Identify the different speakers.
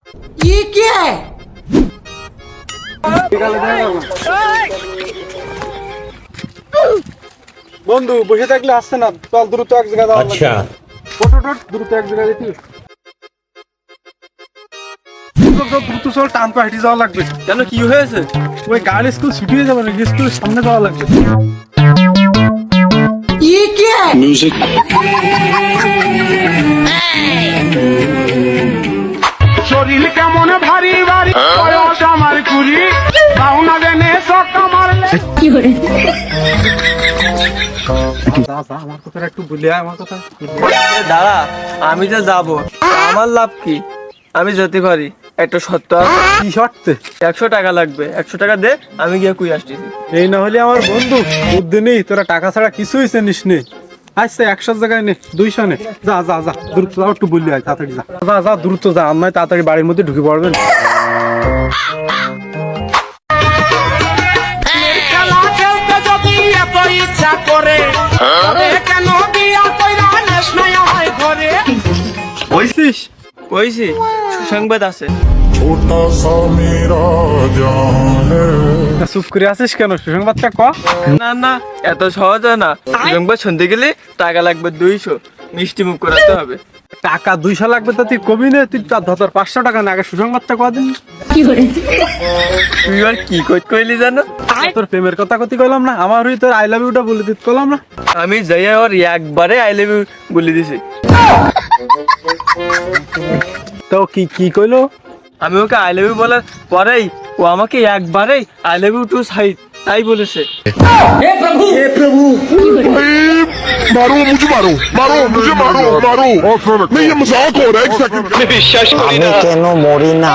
Speaker 1: ये क्या है?
Speaker 2: বন্ধু বসে থাকলে আসছে না, চল দ্রুত এক জায়গায় যাওয়া
Speaker 3: अच्छा
Speaker 2: দ্রুত এক জায়গায় যেতে দ্রুত চল, টান পা হেঁটে যাওয়া লাগবে।
Speaker 4: কেন কি হয়েছে?
Speaker 2: ওই গার্ল স্কুল ছুটি হয়ে যাবে নাকি, স্কুলের সামনে যাওয়া লাগবে।
Speaker 1: ये क्या है?
Speaker 5: শরীর কেমন ভারী ভারী বয়স আমার কুড়ি পাওনা দেনে সক্কা মারলে
Speaker 2: যা যা, আমার কথা একটু বলি, আমার কথা।
Speaker 4: দাঁড়া, আমি যে যাব, আমার লাভ কি? আমি যেতে পারি, একটা সত্য আছে।
Speaker 2: কি শর্তে?
Speaker 4: 100 টাকা লাগবে, 100 টাকা দে, আমি গিয়ে কুই আসতেছি।
Speaker 2: এই না হলে আমার বন্ধু বুদ্ধি নেই, তোরা টাকা ছাড়া কিছুই চিনিস নে। আচ্ছা 100 জায়গায় নে, 200 নে। যা যা যা, দ্রুত যাও, একটু বললি আয়, তাড়াতাড়ি যা যা যা, দ্রুত যা, আমি তাড়াতাড়ি বাড়ির মধ্যে ঢুকে পড়বেন।
Speaker 5: খেলা খেলতে যদি এত ইচ্ছা করে তবে কেন বিয়া কইরা নেস নাই আমার ঘরে
Speaker 2: বলছিস?
Speaker 4: কইছি, সুসংবাদ আছে।
Speaker 2: চুপ করে আছিস কেন? সুসংবাদটা ক।
Speaker 4: না না, এত সহজ না। সুসংবাদ শুনতে গেলে টাকা লাগবে 200, মিষ্টি মুখ করাতে হবে।
Speaker 2: টাকা 200 লাগবে তো তুই কবি নে, তুই ধর 500 টাকা না, আগে সুসংবাদটা ক দিন।
Speaker 4: তুই আর কি কইলি জানো?
Speaker 2: তোর প্রেমের কথা কতি কইলাম না, আমার হই তোর আই লাভ ইউটা বলে দিতে কইলাম না।
Speaker 4: আমি যাই আর একবারে আই লাভ ইউ বলে দিছি।
Speaker 2: তো কি কি কইলো?
Speaker 4: আমি ওকে আই লাভ ইউ বলার পরেই ও আমাকে একবারেই I love you too side তাই বলেছে।
Speaker 6: मारो मुझे मारो मारो मुझे मारो मारो नहीं ये मजाक हो रहा है एक सेकंड
Speaker 7: আমি কেন মরি না?